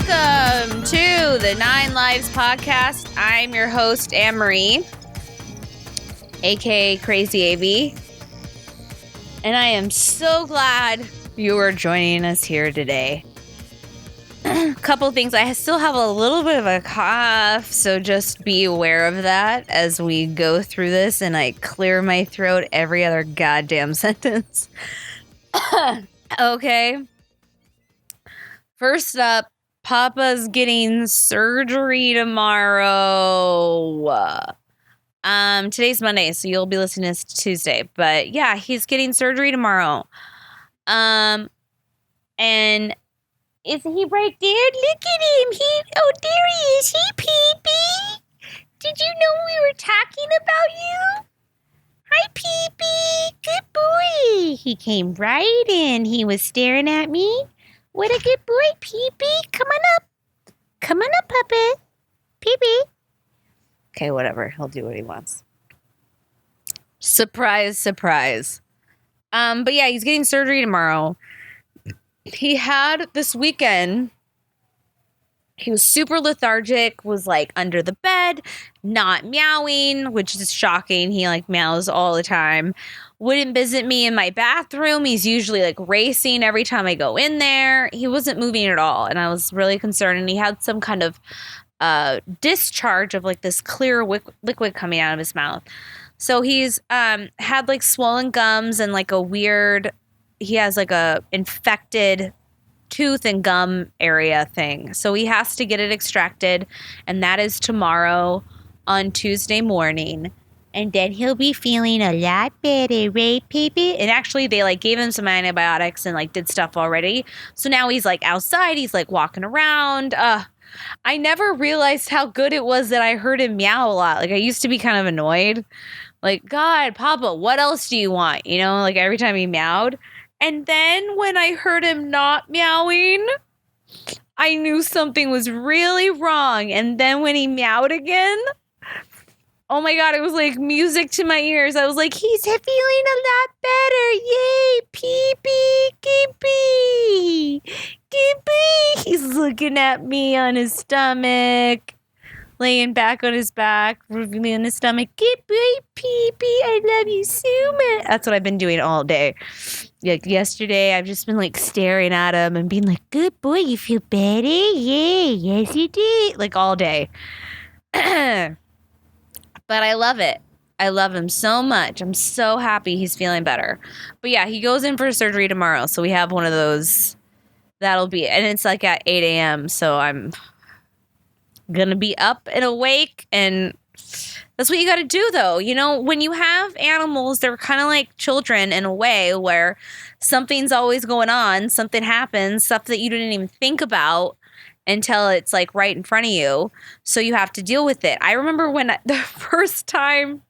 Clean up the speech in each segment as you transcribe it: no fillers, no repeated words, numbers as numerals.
Welcome to the 9 Lives podcast. I'm your host, Anne-Marie, aka Crazy Avey. And I am so glad you are joining us here today. A couple things. I still have a little bit of a cough, so just be aware of that as we go through this and I clear my throat every other goddamn sentence. Okay. First up, Papa's getting surgery tomorrow. Today's Monday, so you'll be listening to this Tuesday. But yeah, he's getting surgery tomorrow. And is he right there? Look at him. There he is. Hey, Pee-Pee. Did you know we were talking about you? Hi, Pee-Pee. Good boy. He came right in. He was staring at me. What a good boy, Pee-Pee. Come on up. Come on up, puppet. Pee-Pee. Okay, whatever. He'll do what he wants. Surprise, surprise. But yeah, he's getting surgery tomorrow. He had this weekend, he was super lethargic, was like under the bed, not meowing, which is shocking. He like meows all the time. Wouldn't visit me in my bathroom. He's usually like racing every time I go in there. He wasn't moving at all. And I was really concerned. And he had some kind of discharge of like this clear liquid coming out of his mouth. So he's had like swollen gums and like he has like a infected tooth and gum area thing. So he has to get it extracted. And that is tomorrow on Tuesday morning. And then he'll be feeling a lot better, right, baby? And actually, they like gave him some antibiotics and like did stuff already. So now he's like outside. He's like walking around. I never realized how good it was that I heard him meow a lot. Like I used to be kind of annoyed. Like, God, Papa, what else do you want? You know, like every time he meowed. And then when I heard him not meowing, I knew something was really wrong. And then when he meowed again, oh my God, it was like music to my ears. I was like, he's feeling a lot better. Yay, Pee-Pee, Pee-Pee, Pee-Pee. He's looking at me on his stomach, laying back on his back, revealing on his stomach. Good boy, Pee-Pee, I love you so much. That's what I've been doing all day. Like yesterday, I've just been like staring at him and being like, good boy, you feel better? Yeah, yes you did. Like all day. But I love it. I love him so much. I'm so happy he's feeling better. But yeah, he goes in for surgery tomorrow. So we have one of those. That'll be, and it's like at 8 a.m. So I'm going to be up and awake. And that's what you got to do, though. You know, when you have animals, they're kind of like children in a way where something's always going on. Something happens, stuff that you didn't even think about until it's like right in front of you. So you have to deal with it. I remember when the first time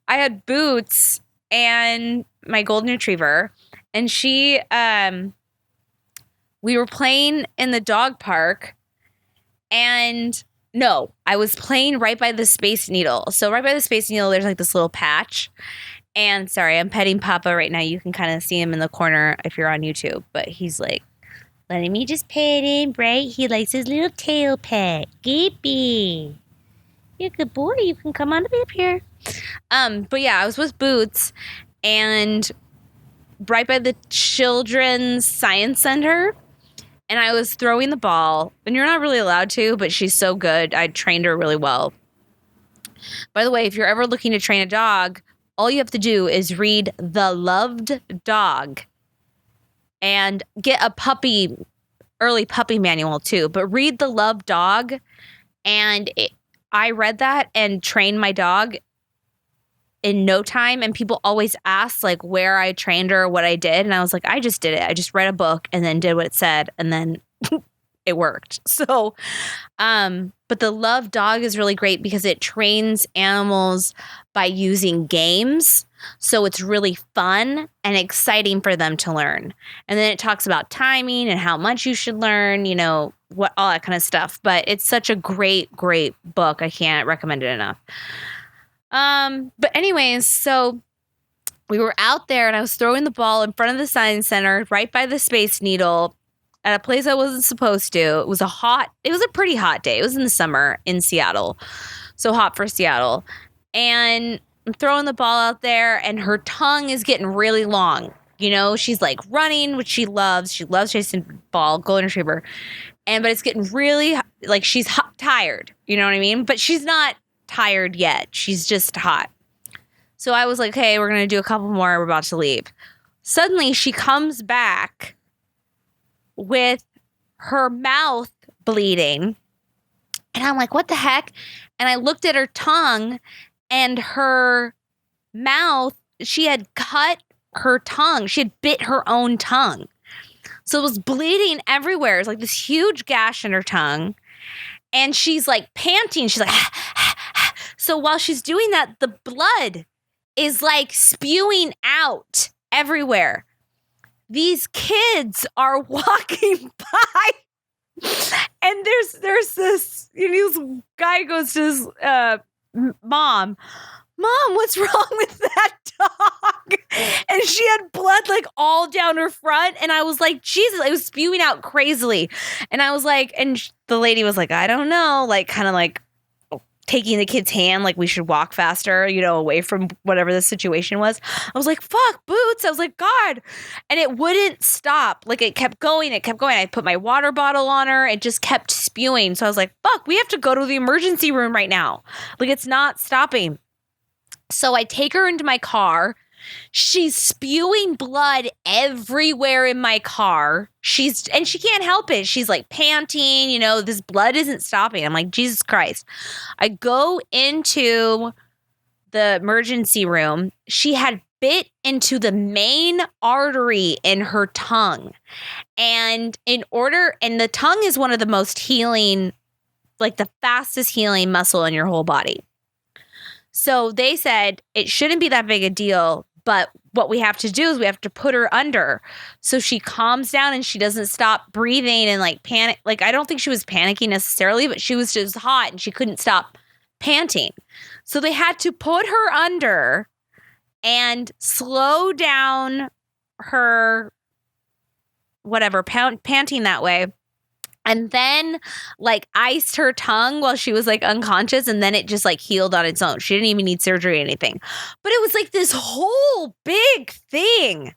I had Boots and my golden retriever, and we were playing in the dog park, and no, I was playing right by the Space Needle. So right by the Space Needle, there's like this little patch. And sorry, I'm petting Papa right now. You can kind of see him in the corner if you're on YouTube, but he's like, letting me just pet him, right? He likes his little tail pet. Gippy. You're a good boy. You can come on up here. But yeah, I was with Boots and right by the Children's Science Center, and I was throwing the ball. And you're not really allowed to, but she's so good. I trained her really well. By the way, if you're ever looking to train a dog, all you have to do is read The Loved Dog. And get a early puppy manual too. But read The Love Dog. And I read that and trained my dog in no time. And people always ask like where I trained her, what I did. And I was like, I just did it. I just read a book and then did what it said. And then it worked. So, but The Love Dog is really great because it trains animals by using games. So it's really fun and exciting for them to learn. And then it talks about timing and how much you should learn, you know, what all that kind of stuff. But it's such a great, great book. I can't recommend it enough. But anyways, so we were out there and I was throwing the ball in front of the science center right by the Space Needle. at a place I wasn't supposed to. It was a pretty hot day. It was in the summer in Seattle. So hot for Seattle. And I'm throwing the ball out there and her tongue is getting really long. You know, she's like running, which she loves. She loves chasing the ball, golden retriever. But it's getting really, like, she's tired. You know what I mean? But she's not tired yet. She's just hot. So I was like, hey, we're going to do a couple more. We're about to leave. Suddenly she comes back with her mouth bleeding. And I'm like, what the heck? And I looked at her tongue and her mouth, she had cut her tongue. She had bit her own tongue. So it was bleeding everywhere. It's like this huge gash in her tongue. And she's like panting. She's like, so while she's doing that, the blood is like spewing out everywhere. These kids are walking by. And there's this, this guy goes to his mom, what's wrong with that dog? And she had blood like all down her front. And I was like, Jesus, it was spewing out crazily. And I was like, and the lady was like, I don't know, like kind of like taking the kid's hand, like we should walk faster, away from whatever the situation was. I was like, fuck, Boots. I was like, God. And it wouldn't stop. Like it kept going. I put my water bottle on her. It just kept spewing. So I was like, fuck, we have to go to the emergency room right now. Like it's not stopping. So I take her into my car. She's spewing blood everywhere in my car. She can't help it. She's like panting, this blood isn't stopping. I'm like, Jesus Christ. I go into the emergency room. She had bit into the main artery in her tongue. And the tongue is one of the most healing, like the fastest healing muscle in your whole body. So they said it shouldn't be that big a deal, but what we have to do is we have to put her under so she calms down and she doesn't stop breathing and like panic. Like, I don't think she was panicking necessarily, but she was just hot and she couldn't stop panting. So they had to put her under and slow down her whatever, panting that way. And then like iced her tongue while she was like unconscious. And then it just like healed on its own. She didn't even need surgery or anything. But it was like this whole big thing.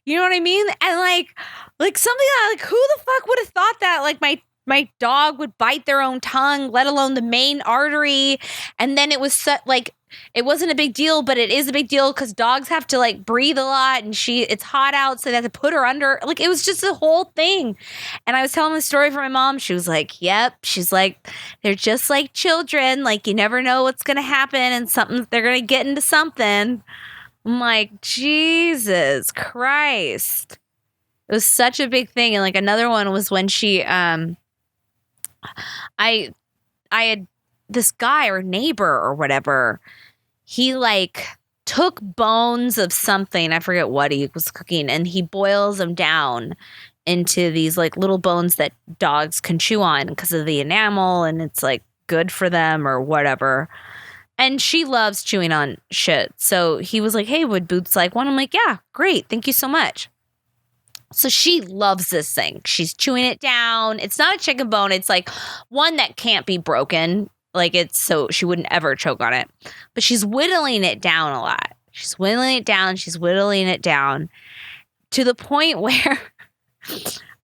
You know what I mean? And like something like who the fuck would have thought that like my dog would bite their own tongue, let alone the main artery. And then it was like, it wasn't a big deal, but it is a big deal because dogs have to like breathe a lot and it's hot out. So they have to put her under. Like it was just a whole thing. And I was telling the story for my mom. She was like, yep. She's like, they're just like children. Like you never know what's going to happen and they're going to get into something. I'm like, Jesus Christ. It was such a big thing. And like another one was when she, I had this guy or neighbor or whatever, he like took bones of something. I forget what he was cooking and he boils them down into these like little bones that dogs can chew on because of the enamel and it's like good for them or whatever. And she loves chewing on shit. So he was like, hey, would Boots like one? I'm like, yeah, great. Thank you so much. So she loves this thing. She's chewing it down. It's not a chicken bone. It's like one that can't be broken. Like it's so she wouldn't ever choke on it. But she's whittling it down a lot. She's whittling it down. She's whittling it down to the point where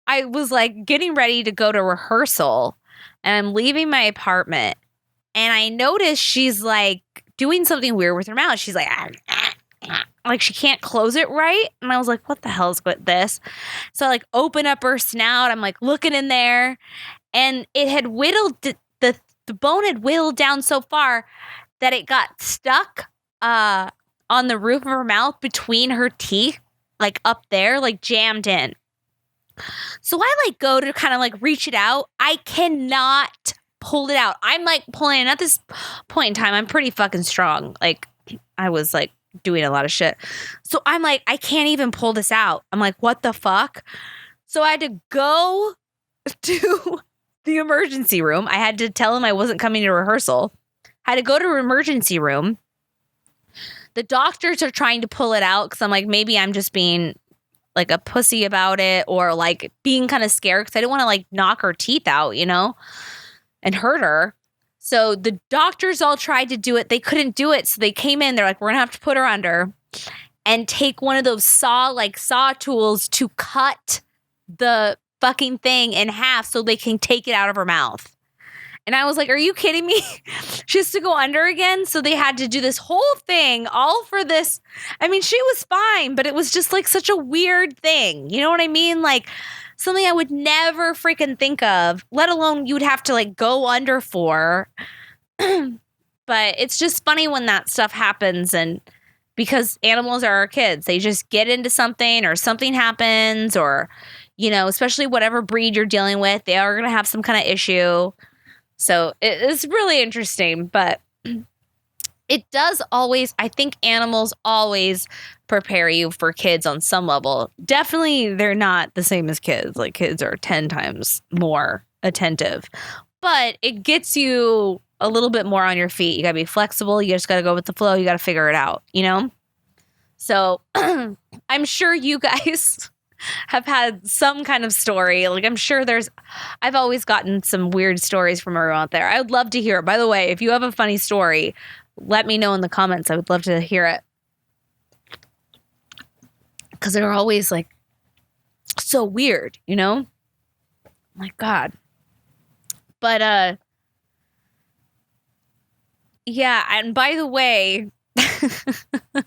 I was like getting ready to go to rehearsal and I'm leaving my apartment and I noticed she's like doing something weird with her mouth. She's like she can't close it right. And I was like, what the hell is with this? So I like open up her snout. I'm like looking in there and it had whittled the bone had whittled down so far that it got stuck on the roof of her mouth between her teeth, like up there, like jammed in. So I like go to kind of like reach it out. I cannot pull it out. I'm like pulling it at this point in time. I'm pretty fucking strong. Like I was like doing a lot of shit. So I'm like, I can't even pull this out. I'm like, what the fuck? So I had to go to the emergency room. I had to tell him I wasn't coming to rehearsal. I had to go to an emergency room. The doctors are trying to pull it out because I'm like, maybe I'm just being like a pussy about it or like being kind of scared because I didn't want to like knock her teeth out, you know, and hurt her. So the doctors all tried to do it. They couldn't do it. So they came in. They're like, we're going to have to put her under and take one of those saw tools to cut the fucking thing in half so they can take it out of her mouth. And I was like, are you kidding me? She has to go under again. So they had to do this whole thing all for this. I mean, she was fine, but it was just like such a weird thing. You know what I mean? Like something I would never freaking think of, let alone you'd have to like go under for. But it's just funny when that stuff happens. And because animals are our kids, they just get into something or something happens or, you know, especially whatever breed you're dealing with, they are going to have some kind of issue. So it's really interesting, but it does always, I think animals always prepare you for kids on some level. Definitely they're not the same as kids. Like kids are 10 times more attentive, but it gets you a little bit more on your feet. You gotta be flexible. You just gotta go with the flow. You gotta figure it out, you know? So I'm sure you guys have had some kind of story. Like I'm sure I've always gotten some weird stories from everyone out there. I would love to hear it. By the way, if you have a funny story, let me know in the comments. I would love to hear it. Because they're always like so weird, you know? My God. But yeah, and by the way, I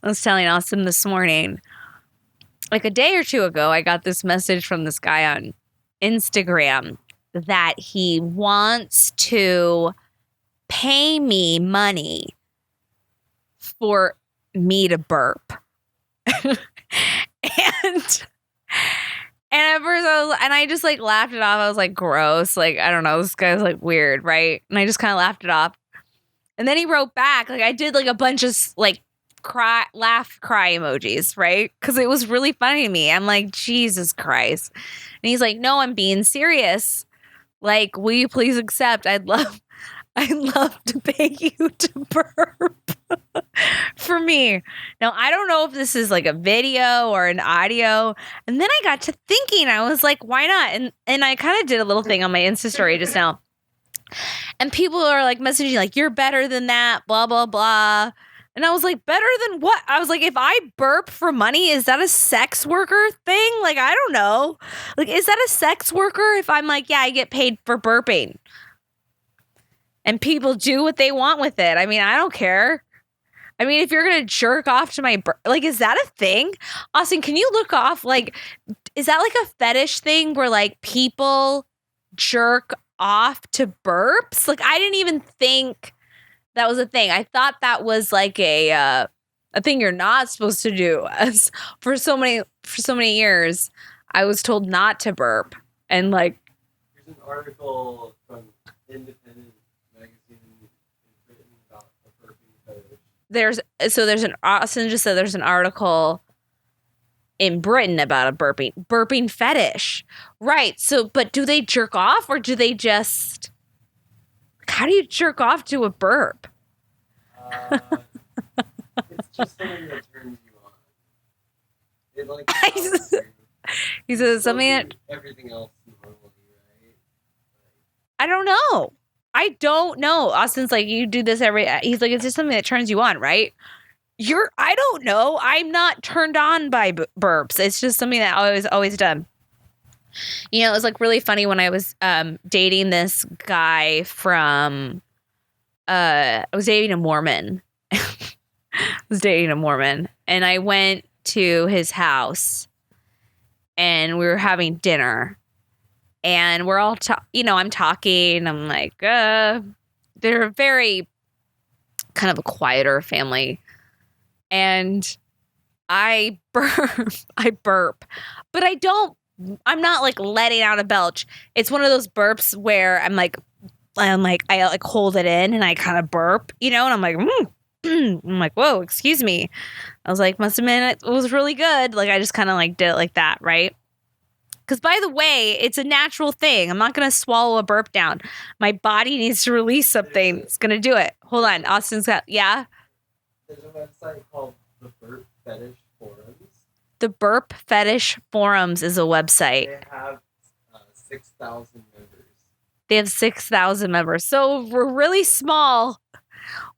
was telling Austin this morning, like a day or two ago, I got this message from this guy on Instagram that he wants to pay me money for me to burp. and at first I just like laughed it off. I was like, gross. Like, I don't know. This guy's like weird, right? And I just kind of laughed it off. And then he wrote back, like I did like a bunch of like cry emojis, right? Because it was really funny to me. I'm like, Jesus Christ. And he's like, no, I'm being serious. Like, will you please accept? I'd love to pay you to burp for me. Now, I don't know if this is like a video or an audio. And then I got to thinking, I was like, why not? And I kind of did a little thing on my Insta story just now. And people are like messaging like, you're better than that, blah, blah, blah. And I was like, better than what? I was like, if I burp for money, is that a sex worker thing? Like, I don't know. Like, is that a sex worker if I'm like, yeah, I get paid for burping? And people do what they want with it. I mean, I don't care. I mean, if you're going to jerk off to my burp, like, is that a thing? Austin, can you look off? Like, is that like a fetish thing where like people jerk off to burps? Like, I didn't even think that was a thing. I thought that was like a thing you're not supposed to do. As for so many years, I was told not to burp. And like, there's an article from Independent magazine written about the burping fetish. Austin just said there's an article in Britain about a burping fetish. Right. So, but do they jerk off or do they just, how do you jerk off to a burp? It's just something that turns you on. It like he says something that everything else normally, right? I don't know. I don't know. Austin's like, you do this he's like, it's just something that turns you on, right? I don't know. I'm not turned on by burps. It's just something that I was always done. You know, it was like really funny when I was dating this guy from, I was dating a Mormon. And I went to his house and we were having dinner and we're all, I'm talking. I'm like, they're very kind of a quieter family. And I burp, but I'm not like letting out a belch. It's one of those burps where I like hold it in and I kind of burp, and I'm like, I'm like, whoa, excuse me. I was like, must have been, it was really good. Like, I just kind of like did it like that. Right. Because by the way, it's a natural thing. I'm not going to swallow a burp down. My body needs to release something. It's going to do it. Hold on. Austin's got, yeah. There's a website called the Burp Fetish Forums. The Burp Fetish Forums is a website. They have 6,000 members. They have 6,000 members. So we're really small.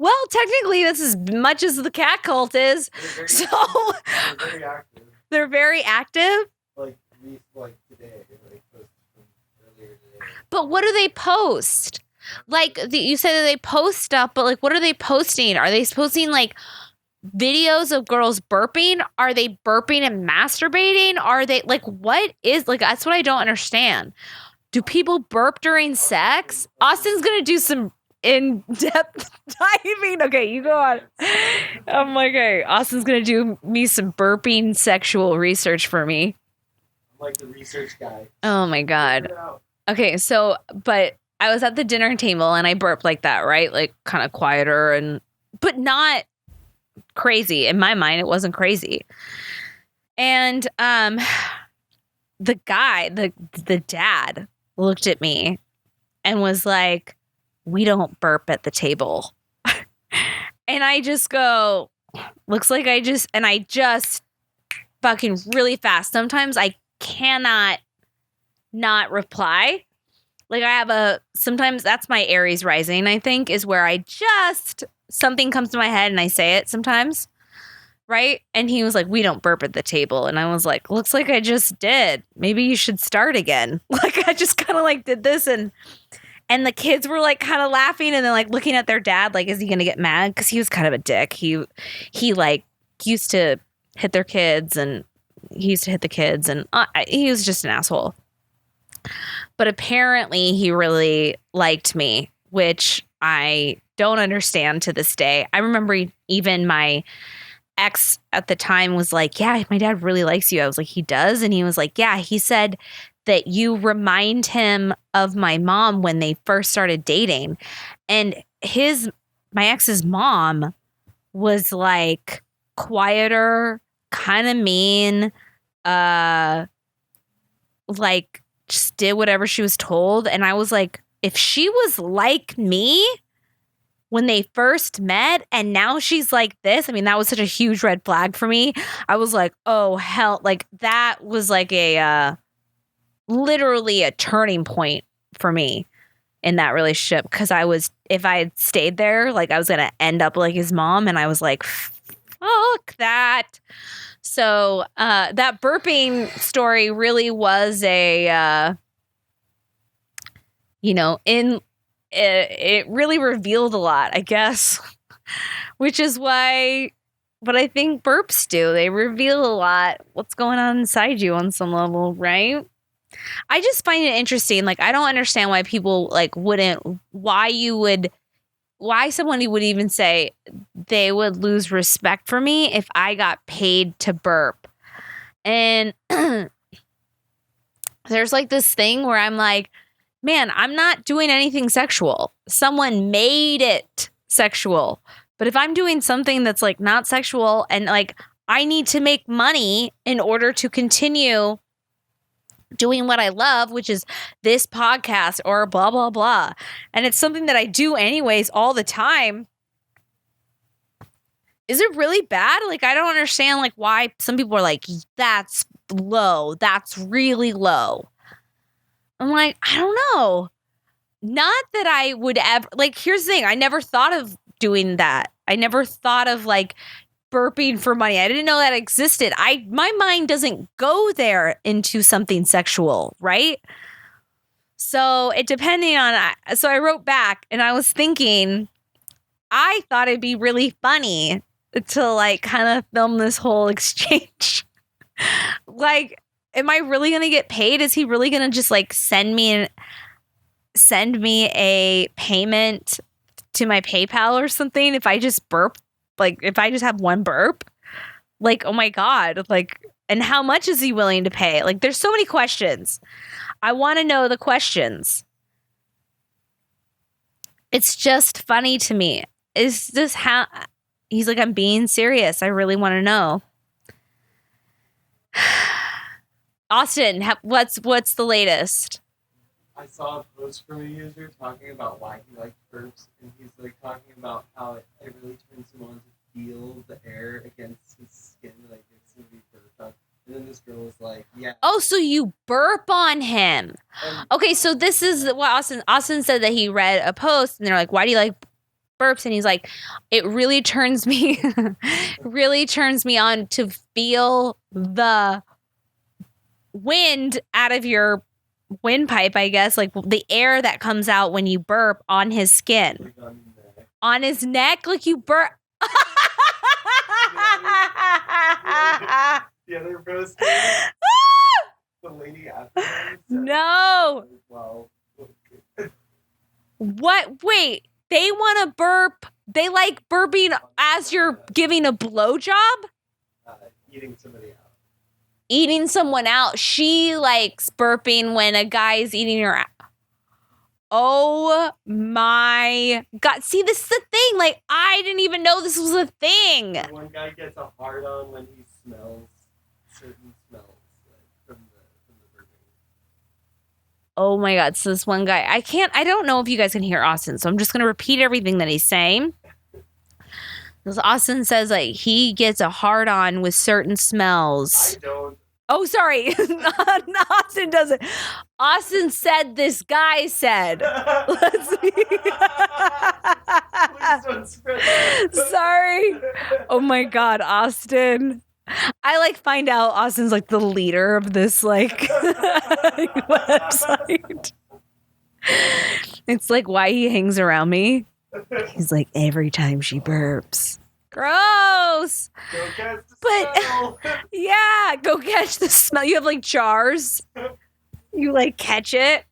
Well, technically, that's as much as the cat cult is. They're very active. They're very active. Like today, like posted from earlier today. But what do they post? Like you said that they post stuff, but like, what are they posting? Are they posting like videos of girls burping? Are they burping and masturbating? Are they like, what is like? That's what I don't understand. Do people burp during sex? Austin's gonna do some in-depth diving. Okay, you go on. I'm like, okay, Austin's gonna do me some burping sexual research for me. I'm like the research guy. Oh my God. Okay, so, but I was at the dinner table and I burped like that, right? Like kind of quieter but not crazy. In my mind, it wasn't crazy. And the guy, the dad looked at me and was like, "We don't burp at the table." And I just go, looks like I just fucking really fast. Sometimes I cannot not reply. Like sometimes that's my Aries rising, I think, is where something comes to my head and I say it sometimes. Right? And he was like, "We don't burp at the table." And I was like, "Looks like I just did. Maybe you should start again." Like I just kind of like did this and the kids were like kind of laughing and then like looking at their dad like, is he going to get mad? Because he was kind of a dick. He like used to hit their kids and he used to hit the kids and he was just an asshole. But apparently he really liked me, which I don't understand to this day. I remember even my ex at the time was like, "Yeah, my dad really likes you." I was like, "He does?" And he was like, "Yeah, he said that you remind him of my mom when they first started dating." And my ex's mom was like quieter, kind of mean, like just did whatever she was told. And I was like, if she was like me when they first met and now she's like this, I mean, that was such a huge red flag for me. I was like, oh hell, like that was like literally a turning point for me in that relationship. Cause if I had stayed there, like I was going to end up like his mom. And I was like, fuck that. So, that burping story really was it really revealed a lot, I guess, which is why, but I think burps do. They reveal a lot what's going on inside you on some level, right? I just find it interesting. Like, I don't understand why people like why someone would even say they would lose respect for me if I got paid to burp. And there's like this thing where I'm like, man, I'm not doing anything sexual. Someone made it sexual. But if I'm doing something that's like not sexual and like I need to make money in order to continue doing what I love, which is this podcast or blah, blah, blah. And it's something that I do anyways all the time. Is it really bad? Like, I don't understand like why some people are like, that's low. That's really low. I'm like, I don't know. Not that I would ever, like, here's the thing. I never thought of doing that. I never thought of like burping for money. I didn't know that existed. My mind doesn't go there into something sexual, right? So so I wrote back and I was thinking, I thought it'd be really funny to like kind of film this whole exchange. Like, am I really going to get paid? Is he really going to just like send me a payment to my PayPal or something if I just burp? Like, if I just have one burp? Like, oh my God. Like, and how much is he willing to pay? Like, there's so many questions. I want to know the questions. It's just funny to me. Is this how he's like, I'm being serious. I really want to know. Austin, what's the latest? I saw a post from a user talking about why he liked burps, and he's like talking about how it really turns him on to feel the air against his skin, like it's gonna be burped And then this girl was like, yeah. Oh, so you burp on him. And Okay, so this is what Austin said, that he read a post and they're like, why do you like burps? And he's like, it really turns me on to feel the wind out of your windpipe, I guess, like the air that comes out when you burp on his skin. like on the neck. On his neck, like you burp. The other post, the lady after him said, No. well, What? Wait, they want to burp. They like burping as you're giving a blowjob? eating somebody out. Eating someone out. She likes burping when a guy is eating her out. Oh my God. See, this is the thing. Like, I didn't even know this was a thing. One guy gets a hard on when he smells certain smells, like, from the burping. Oh my God. So this one guy, I don't know if you guys can hear Austin, so I'm just going to repeat everything that he's saying. Because Austin says like he gets a hard on with certain smells. I don't. Oh, sorry. Austin doesn't. Austin said this guy said. Let's see. Please don't spread that. Sorry. Oh my God, Austin. I like find out Austin's like the leader of this like website. It's like why he hangs around me. He's like, every time she burps. Gross. Go catch the But- smell. Yeah, go catch the smell. You have like jars. You like catch it.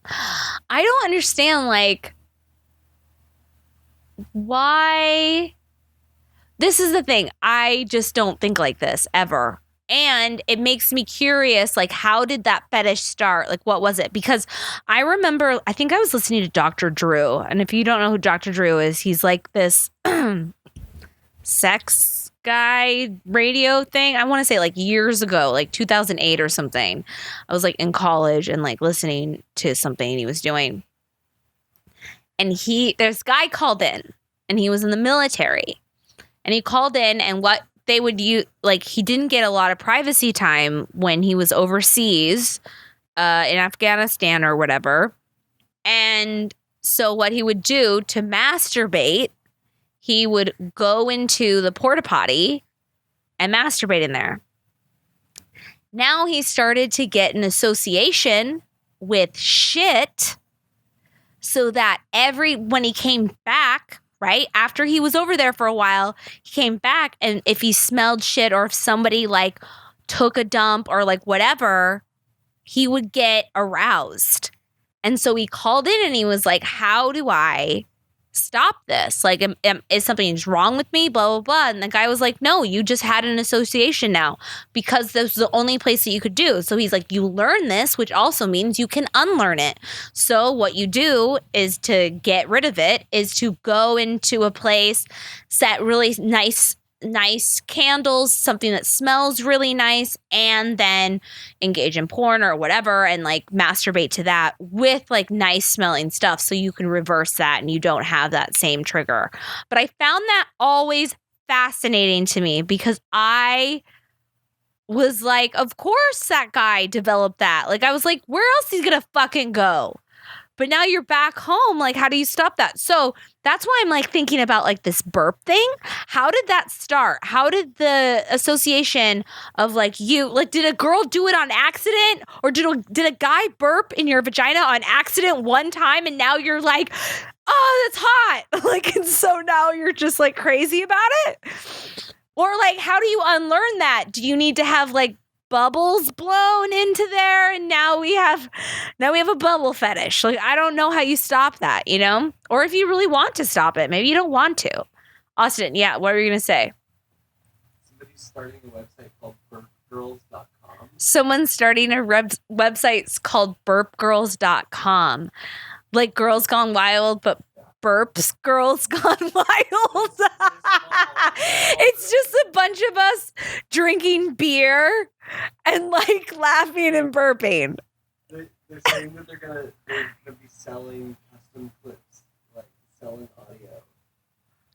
I don't understand like why. This is the thing. I just don't think like this ever. And it makes me curious, like, how did that fetish start? Like, what was it? Because I remember, I think I was listening to Dr. Drew. And if you don't know who Dr. Drew is, he's like this sex guy radio thing. I want to say like years ago, like 2008 or something. I was like in college and like listening to something he was doing. And this guy called in and he was in the military. And he called in and what they would use, like he didn't get a lot of privacy time when he was overseas in Afghanistan or whatever. And so what he would do to masturbate, he would go into the porta potty and masturbate in there. Now he started to get an association with shit so that when he came back, right? After he was over there for a while, he came back and if he smelled shit or if somebody like took a dump or like whatever, he would get aroused. And so he called in and he was like, how do I stop this? Like, is something wrong with me? Blah, blah, blah. And the guy was like, no, you just had an association now because this was the only place that you could do. So he's like, you learn this, which also means you can unlearn it. So what you do is to get rid of it is to go into a place, set really nice candles, something that smells really nice, and then engage in porn or whatever and like masturbate to that with like nice smelling stuff so you can reverse that and you don't have that same trigger. But I found that always fascinating to me because I was like, of course that guy developed that. Like I was like, where else is he gonna fucking go? But now you're back home. Like, how do you stop that? So that's why I'm like thinking about like this burp thing. How did that start? How did the association of like you, like, did a girl do it on accident? Or did a guy burp in your vagina on accident one time and now you're like, oh, that's hot. Like, and so now you're just like crazy about it? Or like, how do you unlearn that? Do you need to have like bubbles blown into there and now we have a bubble fetish? Like, I don't know how you stop that, you know? Or if you really want to stop it, maybe you don't want to. Austin, yeah, what were you gonna say? Somebody's starting a website called burpgirls.com. Someone's starting a website called burpgirls.com. Like Girls Gone Wild, but burps Girls Gone Wild. It's just a bunch of us drinking beer and like laughing and burping. They're saying that they're gonna be selling custom clips, like selling audio.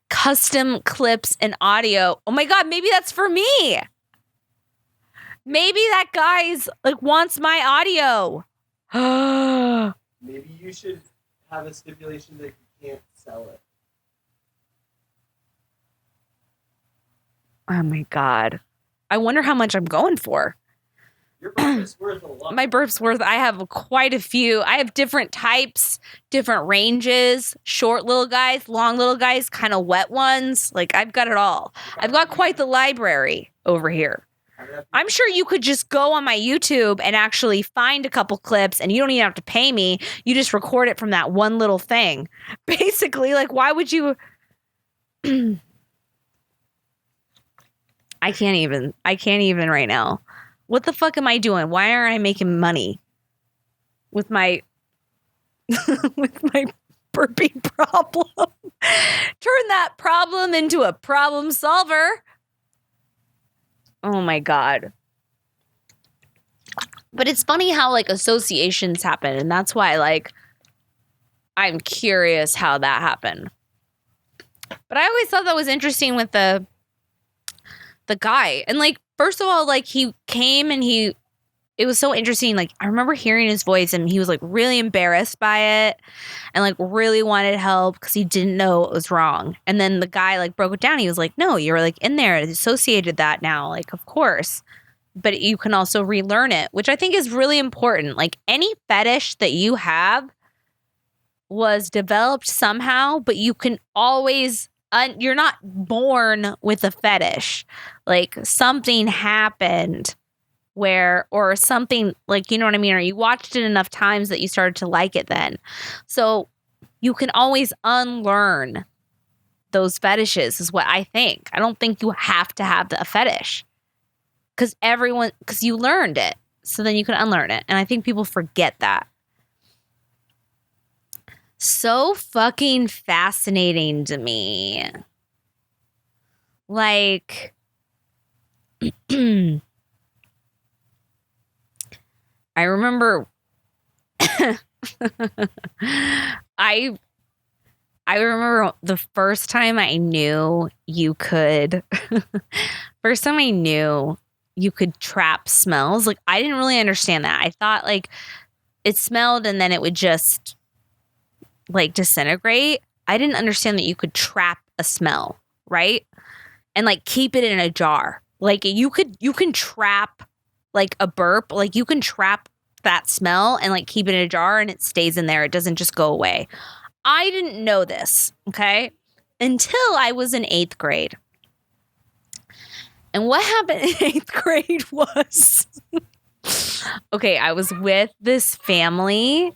Custom clips and audio. Oh my God, maybe that's for me. Maybe that guy's like wants my audio. Maybe you should have a stipulation that you can't sell it. Oh my God. I wonder how much I'm going for. Your burp is worth a lot. My burp's worth, I have quite a few. I have different types, different ranges, short little guys, long little guys, kind of wet ones. Like I've got it all. I've got quite the library over here. I'm sure you could just go on my YouTube and actually find a couple clips and you don't even have to pay me. You just record it from that one little thing. Basically, like why would you... I can't even right now. What the fuck am I doing? Why aren't I making money with my with my burping problem? Turn that problem into a problem solver. Oh my God. But it's funny how like associations happen, and that's why like I'm curious how that happened. But I always thought that was interesting with the guy. And like first of all, like he came and it was so interesting. Like I remember hearing his voice and he was like really embarrassed by it and like really wanted help because he didn't know what was wrong. And then the guy like broke it down. He was like, no, you're like in there, associated that now. Like, of course. But you can also relearn it, which I think is really important. Like any fetish that you have was developed somehow, but you can always you're not born with a fetish. Like something happened or something like, you know what I mean? Or you watched it enough times that you started to like it then. So you can always unlearn those fetishes is what I think. I don't think you have to have a fetish because you learned it. So then you can unlearn it. And I think people forget that. So fucking fascinating to me. Like, I remember I remember the first time I knew you could trap smells. Like I didn't really understand that. I thought like it smelled and then it would just like disintegrate. I didn't understand that you could trap a smell, right? And like keep it in a jar. Like you can trap like a burp, like you can trap that smell and like keep it in a jar and it stays in there. It doesn't just go away. I didn't know this, okay? Until I was in 8th grade. And what happened in 8th grade was, okay, I was with this family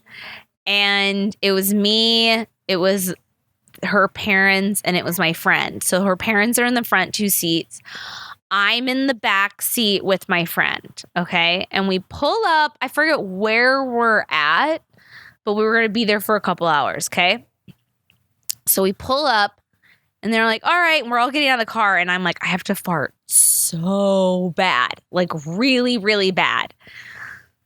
and it was me, it was her parents, and it was my friend. So her parents are in the front 2 seats. I'm in the back seat with my friend, okay? And we pull up. I forget where we're at, but we were going to be there for a couple hours, okay? So we pull up, and they're like, all right, and we're all getting out of the car, and I'm like, I have to fart so bad, like really, really bad.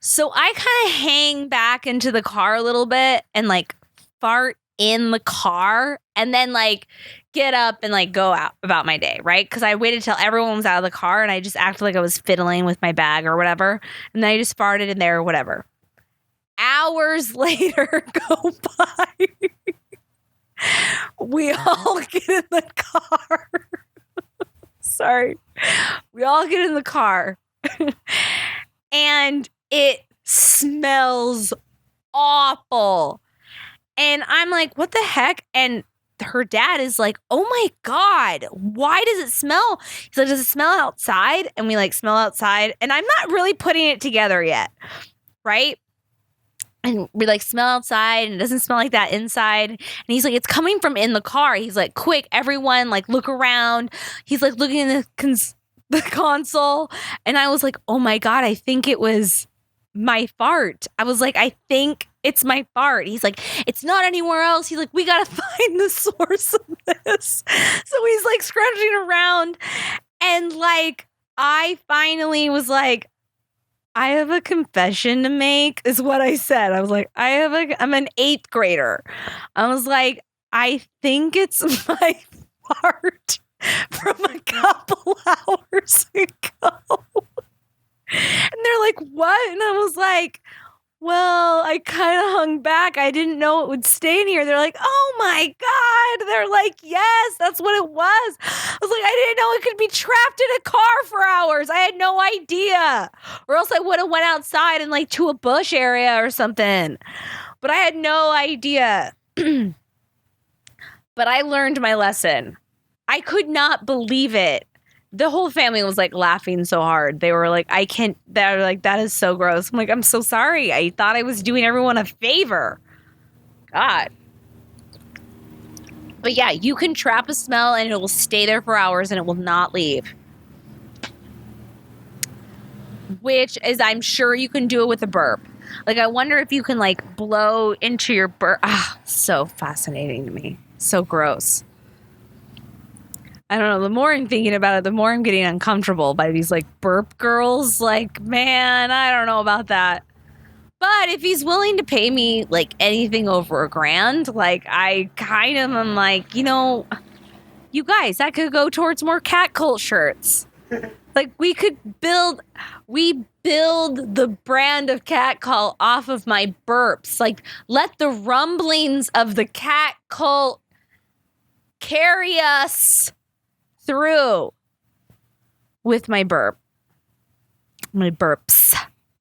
So I kind of hang back into the car a little bit and like fart in the car and then like get up and like go out about my day, right? Because I waited till everyone was out of the car and I just acted like I was fiddling with my bag or whatever. And then I just farted in there or whatever. Hours later go by. We all get in the car. Sorry. We all get in the car. And it smells awful. And I'm like, what the heck? And her dad is like, oh my God, why does it smell? He's like, does it smell outside? And we like smell outside. And I'm not really putting it together yet. Right? And we like smell outside and it doesn't smell like that inside. And he's like, it's coming from in the car. He's like, quick, everyone, like look around. He's like looking in the console. And I was like, oh my God, I think it was my fart. I was like, I think it's my fart. He's like, it's not anywhere else. He's like, we got to find the source of this. So he's like scrounging around. And like, I finally was like, I have a confession to make is what I said. I was like, I'm an 8th grader. I was like, I think it's my fart from a couple hours ago. And they're like, what? And I was like, well, I kind of hung back. I didn't know it would stay in here. They're like, oh my God. They're like, yes, that's what it was. I was like, I didn't know it could be trapped in a car for hours. I had no idea. Or else I would have went outside and like to a bush area or something. But I had no idea. But I learned my lesson. I could not believe it. The whole family was like laughing so hard. They were like, I can't, they're like, that is so gross. I'm like, I'm so sorry. I thought I was doing everyone a favor. God. But yeah, you can trap a smell and it will stay there for hours and it will not leave. Which is, I'm sure you can do it with a burp. Like, I wonder if you can like blow into your burp. Ah, so fascinating to me. So gross. I don't know. The more I'm thinking about it, the more I'm getting uncomfortable by these like burp girls. Like, man, I don't know about that. But if he's willing to pay me like anything over $1,000, like I kind of am like, you know, you guys, that could go towards more cat cult shirts. Like we build the brand of cat cult off of my burps. Like let the rumblings of the cat cult carry us through with my burps.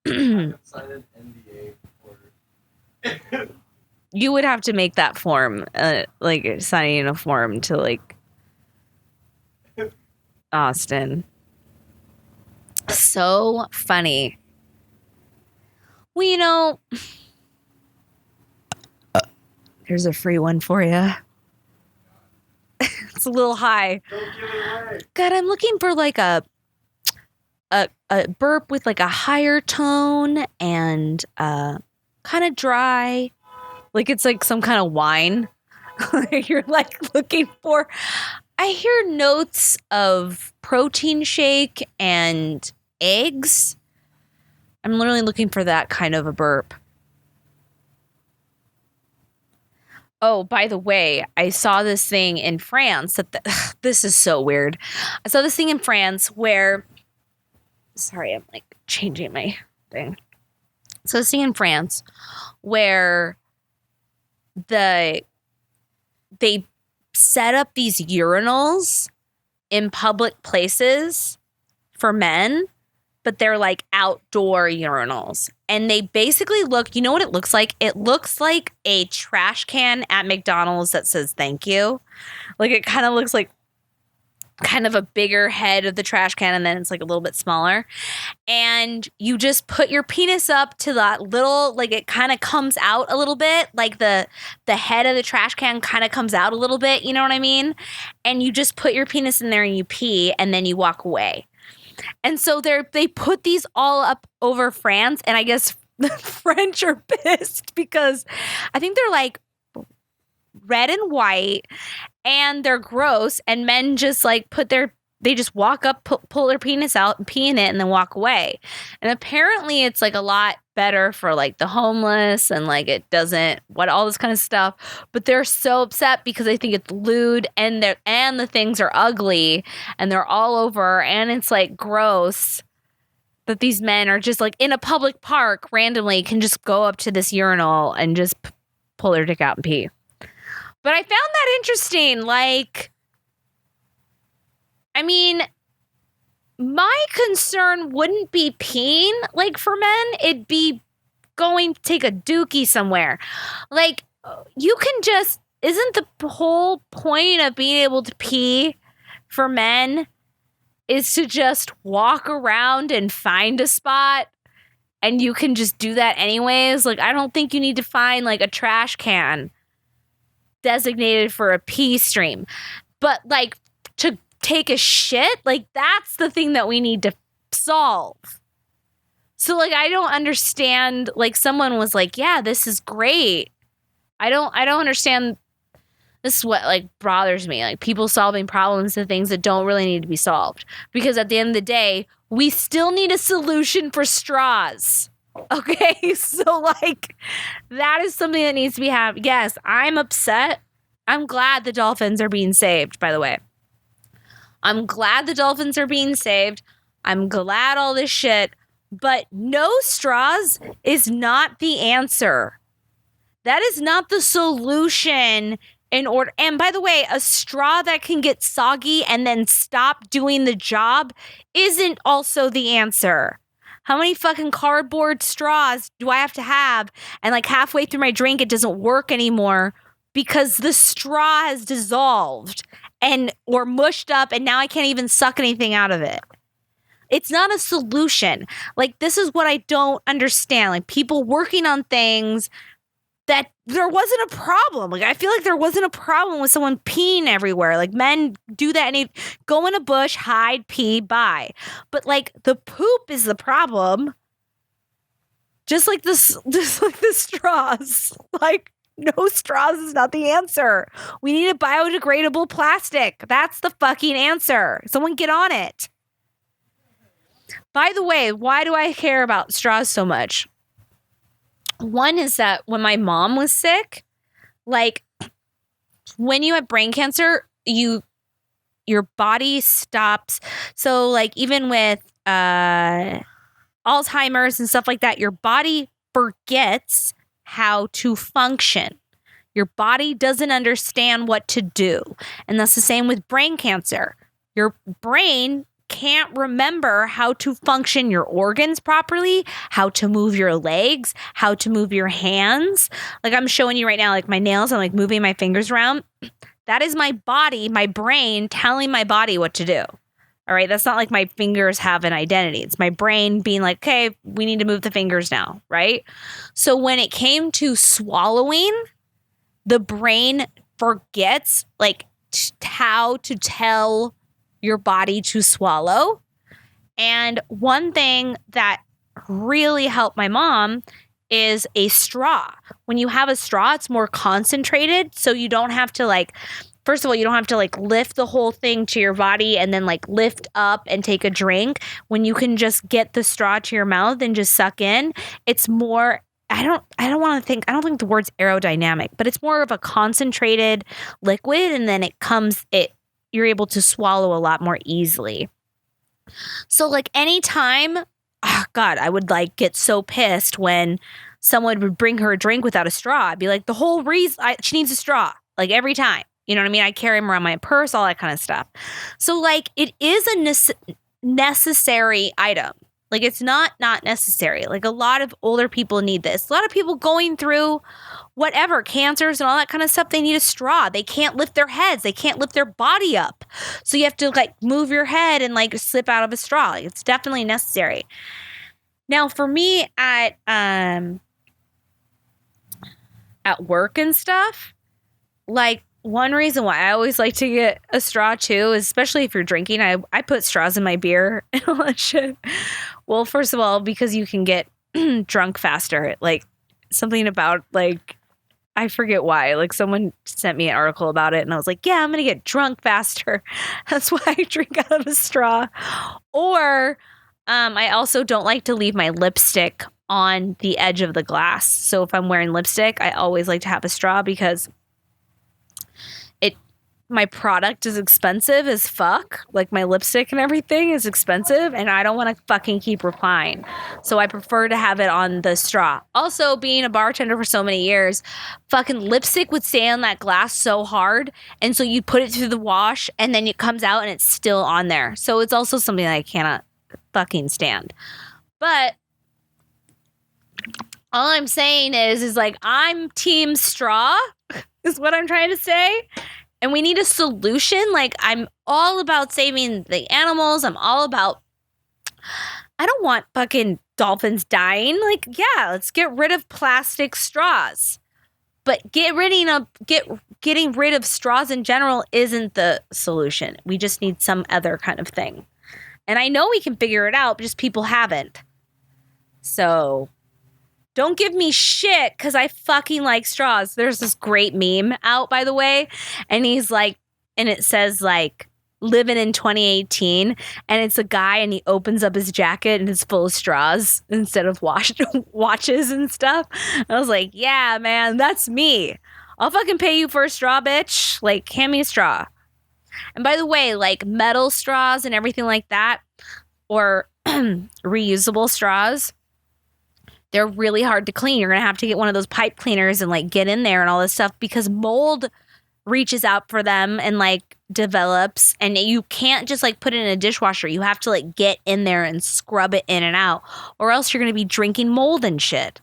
Sign an NDA for You would have to make that form, like signing a form to like Austin. So funny. Well, you know, here's a free one for you. It's a little high. Don't give it away. God, I'm looking for like a burp with like a higher tone and kind of dry. Like it's like some kind of wine. You're like looking for. I hear notes of protein shake and eggs. I'm literally looking for that kind of a burp. Oh, by the way, I saw this thing in France this is so weird. I saw this thing in France where, sorry, I'm like changing my thing. So this thing in France where they set up these urinals in public places for men, but they're like outdoor urinals. And they basically look, you know what it looks like? It looks like a trash can at McDonald's that says thank you. Like it kind of looks like kind of a bigger head of the trash can and then it's like a little bit smaller. And you just put your penis up to that little, like it kind of comes out a little bit, like the head of the trash can kind of comes out a little bit, you know what I mean? And you just put your penis in there and you pee and then you walk away. And so they put these all up over France, and I guess the French are pissed because I think they're like red and white and they're gross, and men just like they just walk up, pull their penis out and pee in it and then walk away. And apparently it's like a lot better for like the homeless and like it doesn't all this kind of stuff. But they're so upset because they think it's lewd and the things are ugly and they're all over and it's like gross that these men are just like in a public park randomly can just go up to this urinal and just pull their dick out and pee. But I found that interesting. Like, I mean, my concern wouldn't be peeing, like, for men. It'd be going to take a dookie somewhere. Like, you can just... Isn't the whole point of being able to pee for men is to just walk around and find a spot? And you can just do that anyways? Like, I don't think you need to find, like, a trash can designated for a pee stream. But, like, to take a shit, like that's the thing that we need to solve. So like I don't understand, like someone was like, yeah, this is great. I don't understand. This is what like bothers me, like people solving problems and things that don't really need to be solved, because at the end of the day we still need a solution for straws. Okay, so like that is something that needs to be happening. Yes, I'm upset. I'm glad the dolphins are being saved, by the way. I'm glad the dolphins are being saved. I'm glad all this shit. But no straws is not the answer. That is not the solution in order. And by the way, a straw that can get soggy and then stop doing the job isn't also the answer. How many fucking cardboard straws do I have to have? And like halfway through my drink, it doesn't work anymore because the straw has dissolved and or mushed up, and now I can't even suck anything out of it. It's not a solution. Like, this is what I don't understand. Like, people working on things that there wasn't a problem. Like, I feel like there wasn't a problem with someone peeing everywhere. Like, men do that and go in a bush, hide, pee, bye. But like, the poop is the problem. Just like the straws. Like, no straws is not the answer. We need a biodegradable plastic. That's the fucking answer. Someone get on it. By the way, why do I care about straws so much? One is that when my mom was sick, like, when you have brain cancer, your body stops. So like, even with Alzheimer's and stuff like that, your body forgets how to function. Your body doesn't understand what to do. And that's the same with brain cancer. Your brain can't remember how to function your organs properly, how to move your legs, how to move your hands. Like, I'm showing you right now, like my nails, I'm like moving my fingers around. That is my body, my brain telling my body what to do. All right. That's not like my fingers have an identity. It's my brain being like, okay, we need to move the fingers now. Right. So when it came to swallowing, the brain forgets like how to tell your body to swallow. And one thing that really helped my mom is a straw. When you have a straw, it's more concentrated. So you don't have to like, first of all, you don't have to like lift the whole thing to your body and then like lift up and take a drink. When you can just get the straw to your mouth and just suck in, it's more, I don't think the word's aerodynamic, but it's more of a concentrated liquid, and then you're able to swallow a lot more easily. So like anytime, oh God, I would like get so pissed when someone would bring her a drink without a straw. I'd be like, the whole reason she needs a straw, like every time. You know what I mean? I carry them around my purse, all that kind of stuff. So like, it is a necessary item. Like, it's not necessary. Like, a lot of older people need this. A lot of people going through whatever, cancers and all that kind of stuff, they need a straw. They can't lift their heads. They can't lift their body up. So you have to like move your head and like slip out of a straw. Like, it's definitely necessary. Now, for me at work and stuff, like, one reason why I always like to get a straw too, especially if you're drinking, I put straws in my beer and all that shit. Well, first of all, because you can get drunk faster. Like, something about like, I forget why. Like, someone sent me an article about it and I was like, yeah, I'm going to get drunk faster. That's why I drink out of a straw. Or I also don't like to leave my lipstick on the edge of the glass. So if I'm wearing lipstick, I always like to have a straw because my product is expensive as fuck. Like, my lipstick and everything is expensive, and I don't want to fucking keep replying. So I prefer to have it on the straw. Also, being a bartender for so many years, fucking lipstick would stay on that glass so hard. And so you put it through the wash and then it comes out and it's still on there. So it's also something that I cannot fucking stand. But all I'm saying is like, I'm team straw is what I'm trying to say. And we need a solution. Like, I'm all about saving the animals. I'm all about, I don't want fucking dolphins dying. Like, yeah, let's get rid of plastic straws. But getting rid of straws in general isn't the solution. We just need some other kind of thing. And I know we can figure it out, but just people haven't. So don't give me shit because I fucking like straws. There's this great meme out, by the way. And he's like, and it says like, living in 2018. And it's a guy and he opens up his jacket and it's full of straws instead of watches and stuff. I was like, yeah, man, that's me. I'll fucking pay you for a straw, bitch. Like, hand me a straw. And by the way, like metal straws and everything like that, or reusable straws. They're really hard to clean. You're going to have to get one of those pipe cleaners and like get in there and all this stuff because mold reaches out for them and like develops, and you can't just like put it in a dishwasher. You have to like get in there and scrub it in and out, or else you're going to be drinking mold and shit.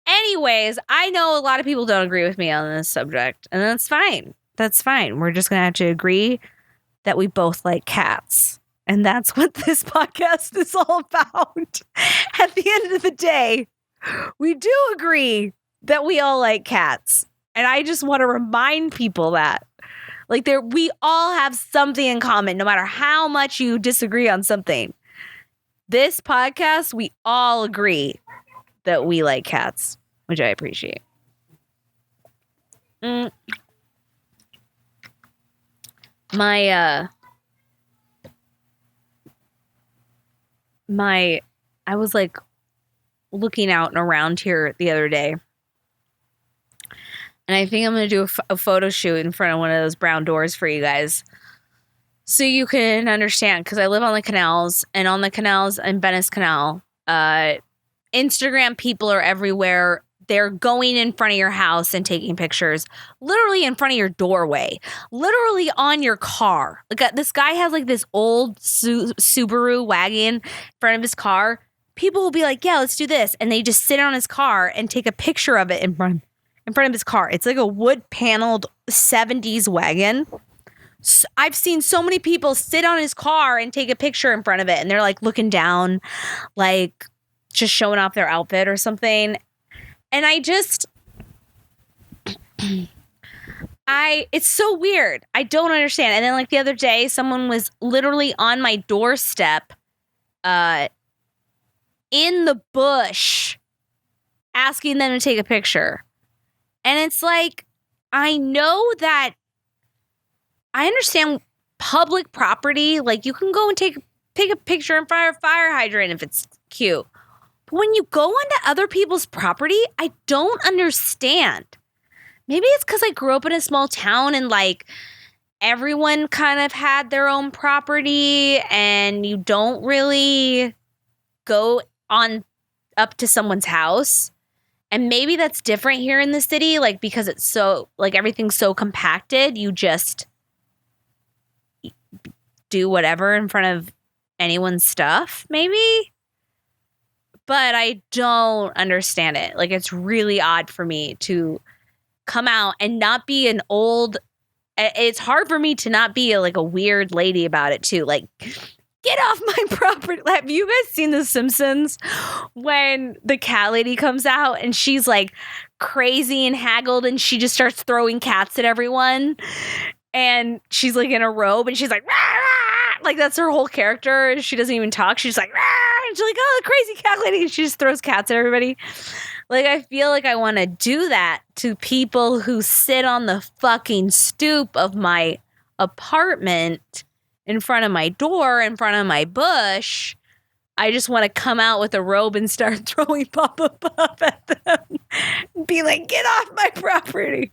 Anyways, I know a lot of people don't agree with me on this subject, and that's fine. That's fine. We're just going to have to agree that we both like cats. And that's what this podcast is all about. At the end of the day, we do agree that we all like cats. And I just want to remind people that. Like we all have something in common, no matter how much you disagree on something. This podcast, we all agree that we like cats, which I appreciate. I was like looking out and around here the other day, and I think I'm going to do a photo shoot in front of one of those brown doors for you guys so you can understand, because I live on the canals, and on the canals in Venice Canal, Instagram people are everywhere. They're going in front of your house and taking pictures, literally in front of your doorway, literally on your car. Like this guy has like this old Subaru wagon in front of his car. People will be like, yeah, let's do this. And they just sit on his car and take a picture of it in front of his car. It's like a wood paneled 70s wagon. So I've seen so many people sit on his car and take a picture in front of it. And they're like looking down, like just showing off their outfit or something. And it's so weird. I don't understand. And then like the other day, someone was literally on my doorstep, in the bush, asking them to take a picture. And it's like, I know that I understand public property. Like you can go and take a picture in front of a fire hydrant if it's cute. When you go onto other people's property, I don't understand. Maybe it's because I grew up in a small town and like everyone kind of had their own property and you don't really go on up to someone's house. And maybe that's different here in the city, like because it's so like everything's so compacted, you just do whatever in front of anyone's stuff, maybe. But I don't understand it. Like, it's really odd for me to come out and not be an old... It's hard for me to not be like a weird lady about it, too. Like, get off my property. Have you guys seen The Simpsons? When the cat lady comes out and she's like crazy and haggled and she just starts throwing cats at everyone. And she's like in a robe and she's like, rah, rah! Like that's her whole character. And she doesn't even talk. She's like, rah! And she's like, oh, the crazy cat lady. And she just throws cats at everybody. Like, I feel like I want to do that to people who sit on the fucking stoop of my apartment in front of my door, in front of my bush. I just want to come out with a robe and start throwing Papa Puff at them. Be like, get off my property.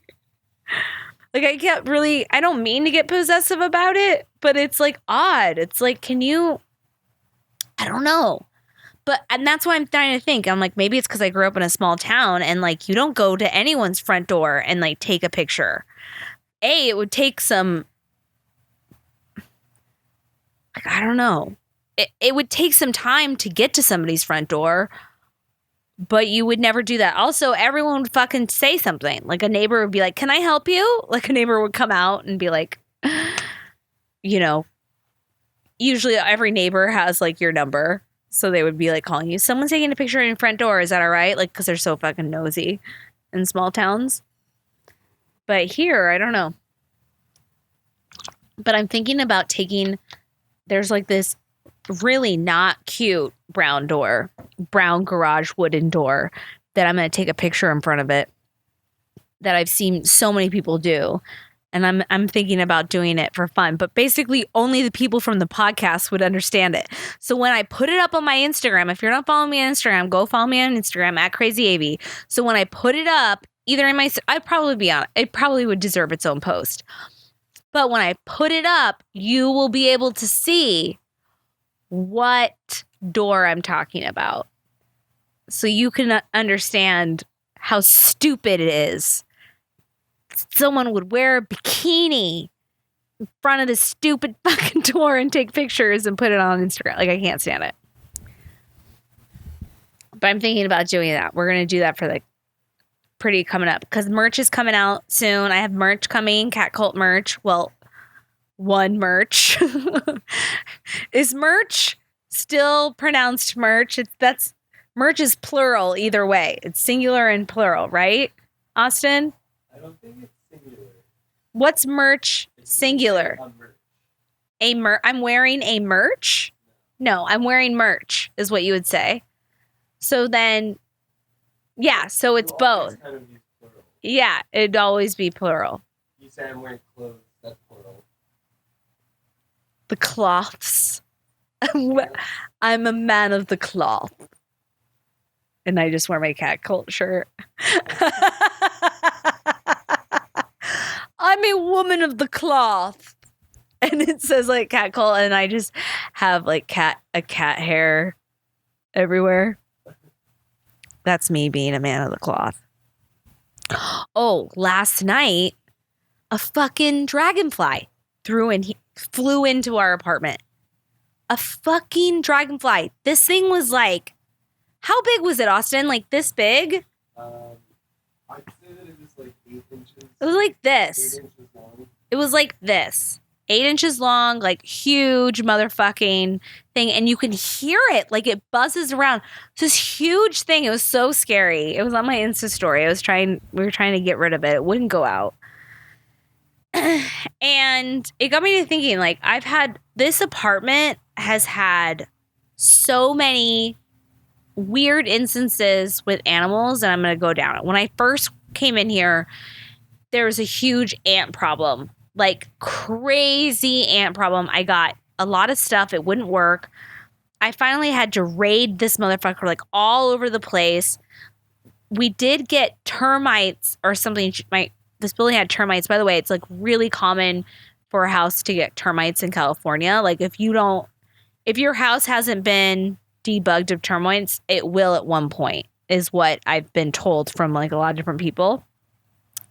Like, I don't mean to get possessive about it, but it's like odd. It's like, I don't know. And that's why I'm trying to think. I'm like, maybe it's because I grew up in a small town and like, you don't go to anyone's front door and like take a picture. It would take some, like, I don't know. It would take some time to get to somebody's front door, but you would never do that. Also, everyone would fucking say something. Like a neighbor would be like, can I help you? Like a neighbor would come out and be like, usually every neighbor has like your number. So they would be like calling you. Someone's taking a picture in your front door. Is that all right? Like, because they're so fucking nosy in small towns. But here, I don't know. But I'm thinking about there's like this really not cute brown garage wooden door that I'm going to take a picture in front of it that I've seen so many people do. And I'm thinking about doing it for fun. But basically, only the people from the podcast would understand it. So when I put it up on my Instagram, if you're not following me on Instagram, go follow me on Instagram at CrazyAvey. So when I put it up, either in I'd probably be on it. It probably would deserve its own post. But when I put it up, you will be able to see what door I'm talking about, so you can understand how stupid it is. Someone would wear a bikini in front of this stupid fucking door and take pictures and put it on Instagram. Like, I can't stand it. But I'm thinking about doing that. We're going to do that for the pretty coming up, because merch is coming out soon. I have merch coming, Cat Cult merch. Well, one merch. Is merch still pronounced merch? That's merch is plural either way. It's singular and plural, right, Austin? I don't think it's singular. What's merch singular? I'm wearing a merch? No, I'm wearing merch is what you would say. So then, yeah, so it's both. Kind of use plural. Yeah, it'd always be plural. You say I'm wearing clothes, that's plural. The cloths. I'm a man of the cloth. And I just wear my Cat Cult shirt. I'm a woman of the cloth. And it says like Cat Cult, and I just have like a cat hair everywhere. That's me being a man of the cloth. Oh, last night, a fucking dragonfly flew into our apartment. A fucking dragonfly. This thing was like, how big was it, Austin? Like this big? I'd say that it was like 8 inches. It was like this. 8 inches long. It was like this. 8 inches long, like huge motherfucking thing. And you can hear it. Like it buzzes around. It's this huge thing. It was so scary. It was on my Insta story. We were trying to get rid of it. It wouldn't go out. And it got me to thinking, like, this apartment has had so many weird instances with animals, and I'm going to go down it. When I first came in here, there was a huge ant problem, like crazy ant problem. I got a lot of stuff. It wouldn't work. I finally had to raid this motherfucker like all over the place. We did get termites or something. This building had termites. By the way, it's like really common for a house to get termites in California. Like if your house hasn't been debugged of termites, it will at one point, is what I've been told from like a lot of different people.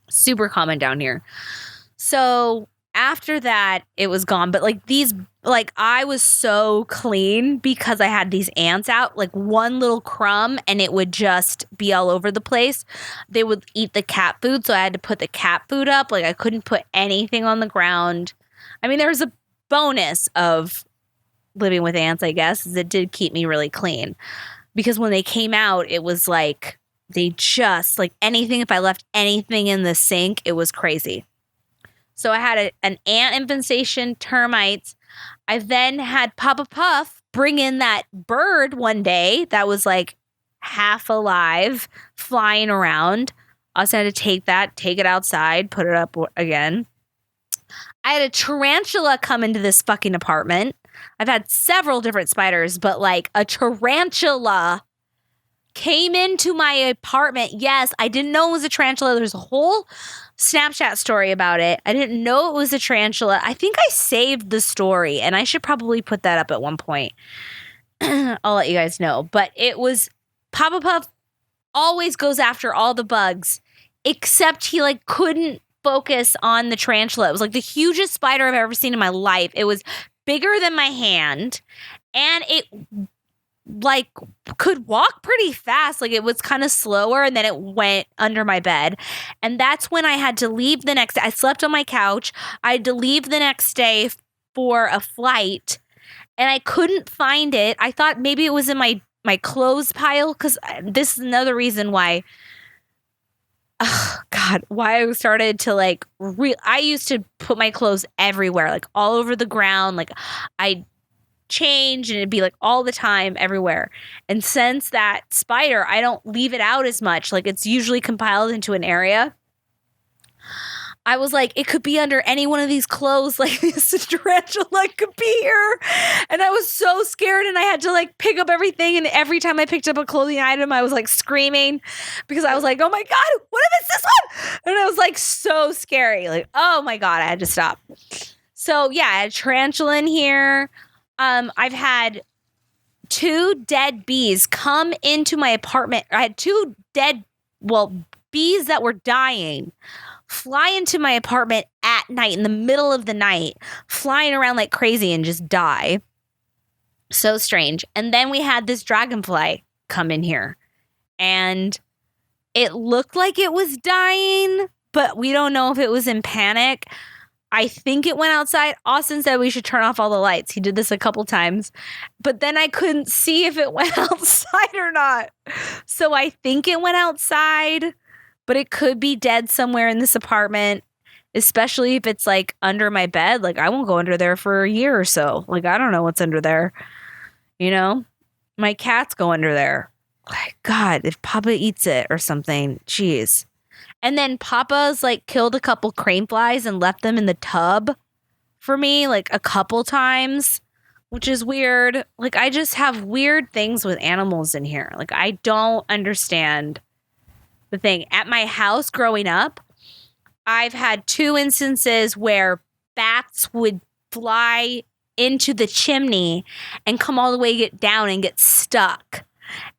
Super common down here. So after that, it was gone. But I was so clean because I had these ants out, like one little crumb and it would just be all over the place. They would eat the cat food. So I had to put the cat food up. Like I couldn't put anything on the ground. I mean, there was a bonus of living with ants, I guess, is it did keep me really clean, because when they came out, it was like, they just like anything. If I left anything in the sink, it was crazy. So I had an ant infestation, termites. I then had Papa Puff bring in that bird one day that was like half alive, flying around. I also had to take it outside, put it up again. I had a tarantula come into this fucking apartment. I've had several different spiders, but like a tarantula came into my apartment. Yes, I didn't know it was a tarantula. There's a whole Snapchat story about it. I didn't know it was a tarantula. I think I saved the story, and I should probably put that up at one point. I'll let you guys know. But it was, Papa Puff always goes after all the bugs, except he like couldn't focus on the tarantula. It was like the hugest spider I've ever seen in my life. It was bigger than my hand, and it like could walk pretty fast. Like it was kind of slower, and then it went under my bed. And that's when I had to leave the next day. I slept on my couch. I had to leave the next day for a flight, and I couldn't find it. I thought maybe it was in my clothes pile, because this is another reason why, oh God, why I started to like, I used to put my clothes everywhere, like all over the ground. Like I change and it'd be like all the time everywhere. And since that spider, I don't leave it out as much. Like it's usually compiled into an area. I was like, it could be under any one of these clothes. Like this tarantula could be here. And I was so scared, and I had to like pick up everything. And every time I picked up a clothing item, I was like screaming, because I was like, oh my God, what if it's this one? And it was like so scary. Like, oh my God, I had to stop. So yeah, I had a tarantula in here. I've had 2 dead bees come into my apartment. I had 2 bees that were dying fly into my apartment at night, in the middle of the night, flying around like crazy and just die. So strange. And then we had this dragonfly come in here, and it looked like it was dying, but we don't know if it was in panic. I think it went outside. Austin said we should turn off all the lights. He did this a couple times, but then I couldn't see if it went outside or not. So I think it went outside, but it could be dead somewhere in this apartment, especially if it's like under my bed. Like, I won't go under there for a year or so. Like, I don't know what's under there. You know, my cats go under there. Like, God, if Papa eats it or something, jeez. And then Papa's like killed a couple crane flies and left them in the tub for me like a couple times, which is weird. Like, I just have weird things with animals in here. Like, I don't understand the thing. At my house growing up, I've had 2 instances where bats would fly into the chimney and come all the way get down and get stuck.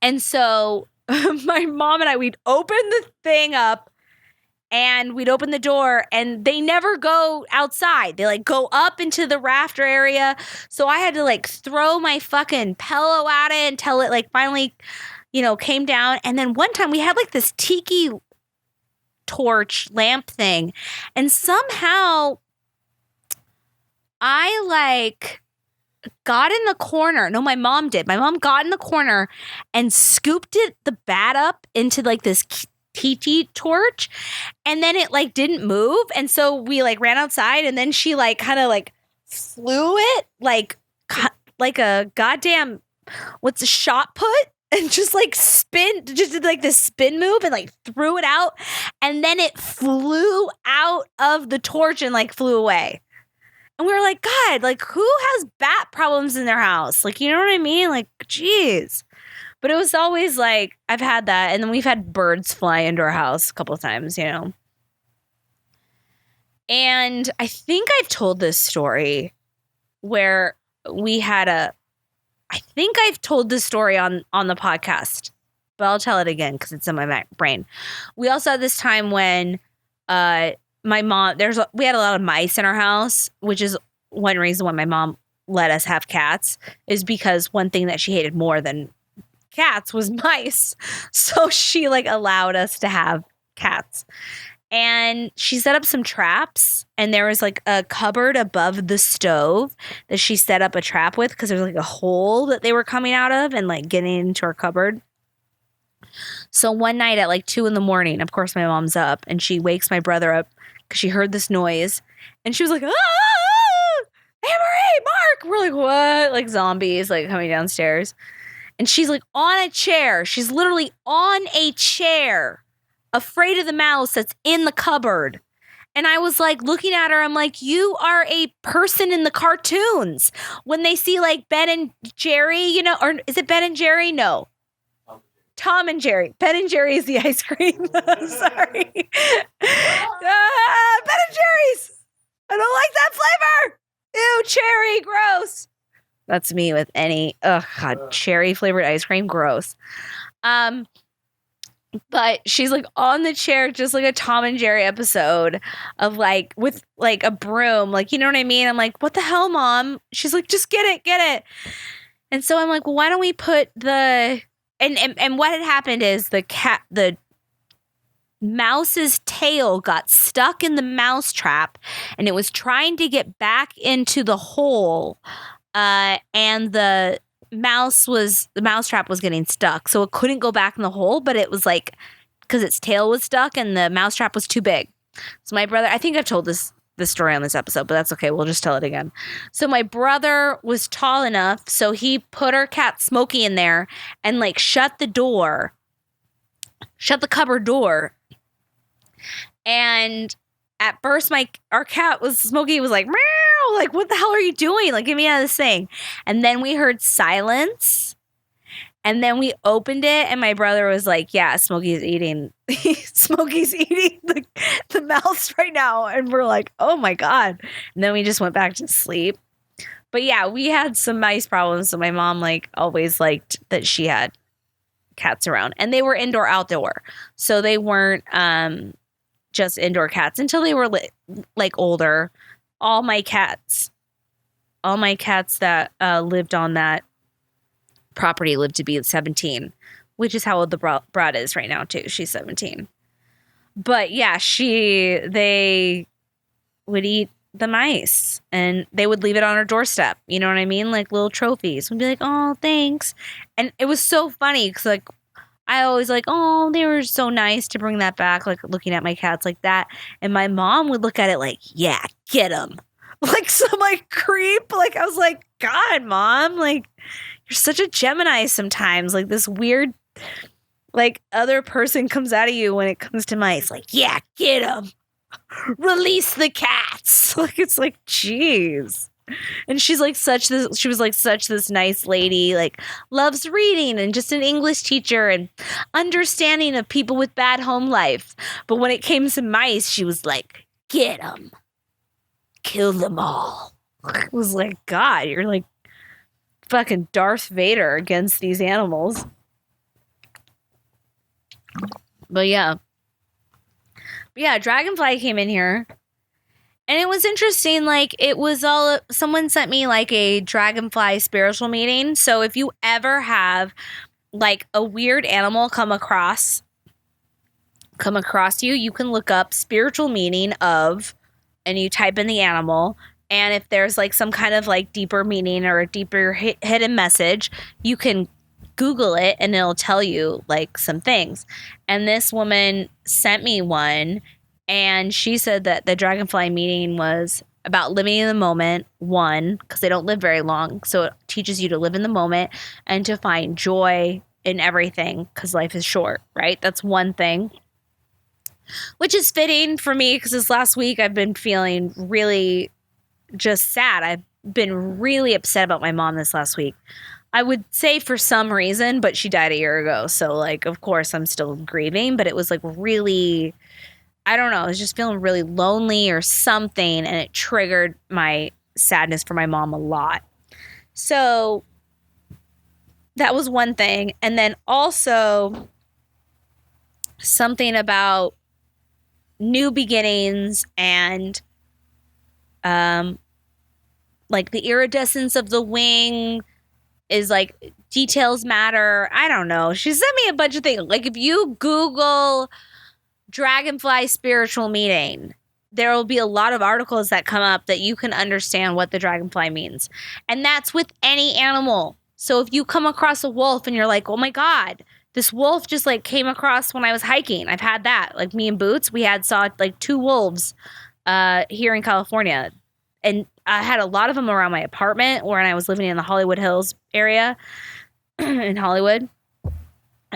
And so my mom and I, we'd open the thing up and we'd open the door, and they never go outside. They like go up into the rafter area. So I had to like throw my fucking pillow at it until it like finally, came down. And then one time we had like this tiki torch lamp thing, and somehow I like got in the corner. No, my mom did. My mom got in the corner and scooped the bat up into like this tiki torch, and then it like didn't move, and so we like ran outside, and then she like kind of like flew it like a goddamn what's a shot put, and just did like this spin move and like threw it out, and then it flew out of the torch and like flew away. And we were like, God, like, who has bat problems in their house? Like, you know what I mean? Like, geez. But it was always like, I've had that. And then we've had birds fly into our house a couple of times, And I think I've told this story where I think I've told this story on the podcast, but I'll tell it again because it's in my brain. We also had this time when my mom, we had a lot of mice in our house, which is one reason why my mom let us have cats, is because one thing that she hated more than cats was mice. So she like allowed us to have cats. And she set up some traps, and there was like a cupboard above the stove that she set up a trap with because there was like a hole that they were coming out of and like getting into our cupboard. So one night at like 2 a.m, of course my mom's up, and she wakes my brother up because she heard this noise, and she was like, ah, Anne-Marie, Mark. We're like, what? Like zombies like coming downstairs. And she's like on a chair. She's literally on a chair, afraid of the mouse that's in the cupboard. And I was like looking at her, I'm like, you are a person in the cartoons. When they see like Ben and Jerry, or is it Ben and Jerry? No. Tom and Jerry. Ben and Jerry is the ice cream. Sorry. Ben and Jerry's. I don't like that flavor. Ew, cherry, gross. That's me with any, cherry flavored ice cream, gross. But she's like on the chair, just like a Tom and Jerry episode of like, with like a broom, like, you know what I mean? I'm like, what the hell, Mom? She's like, just get it. And so I'm like, well, why don't we put and what had happened is the mouse's tail got stuck in the mouse trap, and it was trying to get back into the hole. And the mouse trap was getting stuck, so it couldn't go back in the hole, but it was like, because its tail was stuck and the mouse trap was too big. So my brother, I think I've told this story on this episode, but that's okay. We'll just tell it again. So my brother was tall enough, so he put our cat Smokey in there and like shut the cupboard door. And at first our cat Smokey was like, meow, like, what the hell are you doing? Like, get me out of this thing. And then we heard silence, and then we opened it, and my brother was like, yeah, Smokey's eating the mouse right now. And we're like, oh my God. And then we just went back to sleep. But yeah, we had some mice problems. So my mom like always liked that she had cats around, and they were indoor outdoor. So they weren't just indoor cats until they were like older. All my cats that lived on that property lived to be 17, which is how old the brat is right now too. She's 17. But yeah, they would eat the mice and they would leave it on her doorstep. You know what I mean? Like little trophies. We'd be like, oh, thanks. And it was so funny because like I always like, oh, they were so nice to bring that back. Like looking at my cats like that. And my mom would look at it like, yeah, get them. Like some like creep. Like I was like, God, Mom, like you're such a Gemini sometimes. Like this weird like other person comes out of you when it comes to mice. Like, yeah, get them. Release the cats. Like it's like, geez. And she was like such this nice lady, like loves reading and just an English teacher and understanding of people with bad home life. But when it came to mice, she was like, get them. Kill them all. I was like, God, you're like fucking Darth Vader against these animals. But yeah, Dragonfly came in here. And it was interesting, like, someone sent me, like, a Dragonfly spiritual meeting. So if you ever have, like, a weird animal come across you, you can look up spiritual meaning of, and you type in the animal. And if there's, like, some kind of, like, deeper meaning or a deeper hidden message, you can Google it and it'll tell you, like, some things. And this woman sent me one. And she said that the Dragonfly meeting was about living in the moment, one, because they don't live very long. So it teaches you to live in the moment and to find joy in everything because life is short, right? That's one thing, which is fitting for me because this last week I've been feeling really just sad. I've been really upset about my mom this last week. I would say for some reason, but she died a year ago. So, like, of course, I'm still grieving, but it was like really... I don't know, I was just feeling really lonely or something, and it triggered my sadness for my mom a lot. So that was one thing. And then also something about new beginnings and like the iridescence of the wing is like details matter. I don't know. She sent me a bunch of things. Like if you Google Dragonfly spiritual meaning, there will be a lot of articles that come up that you can understand what the dragonfly means. And that's with any animal. So if you come across a wolf and you're like, oh my God, this wolf just like came across when I was hiking. I've had that. Like me and Boots, we saw like 2 wolves here in California. And I had a lot of them around my apartment when I was living in the Hollywood Hills area in Hollywood.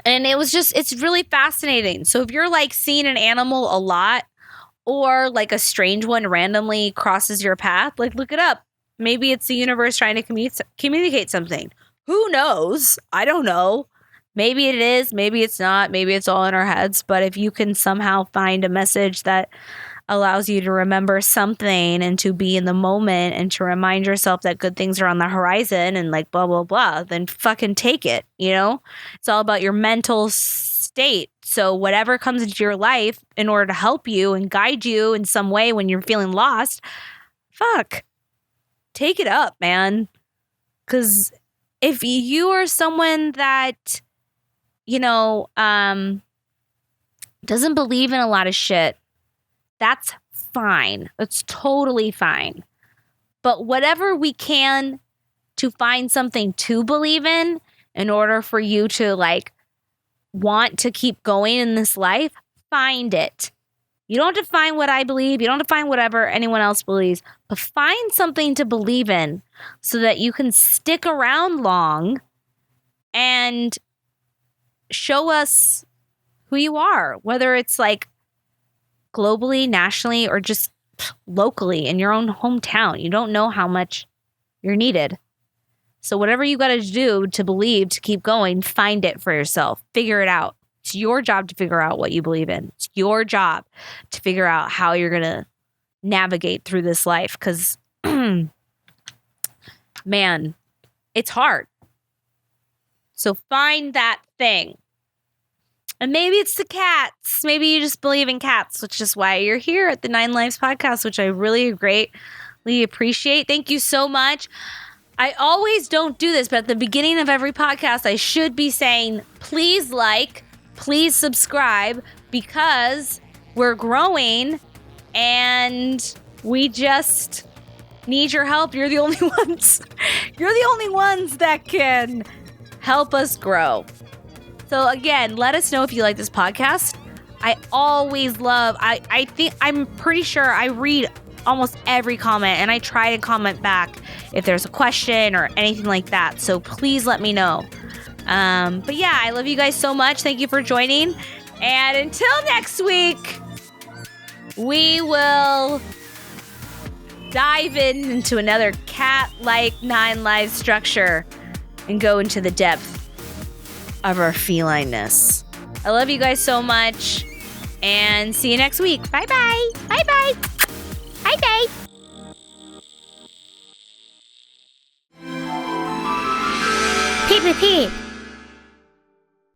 And it's really fascinating. So if you're like seeing an animal a lot or like a strange one randomly crosses your path, like look it up. Maybe it's the universe trying to communicate something. Who knows? I don't know. Maybe it is. Maybe it's not. Maybe it's all in our heads. But if you can somehow find a message that allows you to remember something and to be in the moment and to remind yourself that good things are on the horizon and like blah, blah, blah, then fucking take it, you know? It's all about your mental state. So whatever comes into your life in order to help you and guide you in some way when you're feeling lost, take it up, man. Because if you are someone that, doesn't believe in a lot of shit, that's fine. That's totally fine. But whatever we can to find something to believe in order for you to like want to keep going in this life, find it. You don't have to find what I believe. You don't have to find whatever anyone else believes, but find something to believe in so that you can stick around long and show us who you are, whether it's like globally, nationally, or just locally in your own hometown. You don't know how much you're needed. So whatever you got to do to believe, to keep going, find it for yourself. Figure it out. It's your job to figure out what you believe in. It's your job to figure out how you're going to navigate through this life. Because man, it's hard. So find that thing. And maybe it's the cats. Maybe you just believe in cats, which is why you're here at the 9 Lives podcast, which I really greatly appreciate. Thank you so much. I always don't do this, but at the beginning of every podcast, I should be saying, please like, please subscribe, because we're growing and we just need your help. You're the only ones. You're the only ones that can help us grow. So again, let us know if you like this podcast. I always love, I'm pretty sure I read almost every comment, and I try to comment back if there's a question or anything like that. So please let me know. But yeah, I love you guys so much. Thank you for joining. And until next week, we will dive into another cat-like 9 lives structure and go into the depth of our felineness. I love you guys so much, and see you next week. Bye-bye. Bye-bye. Bye-bye. Pee, pee, pee.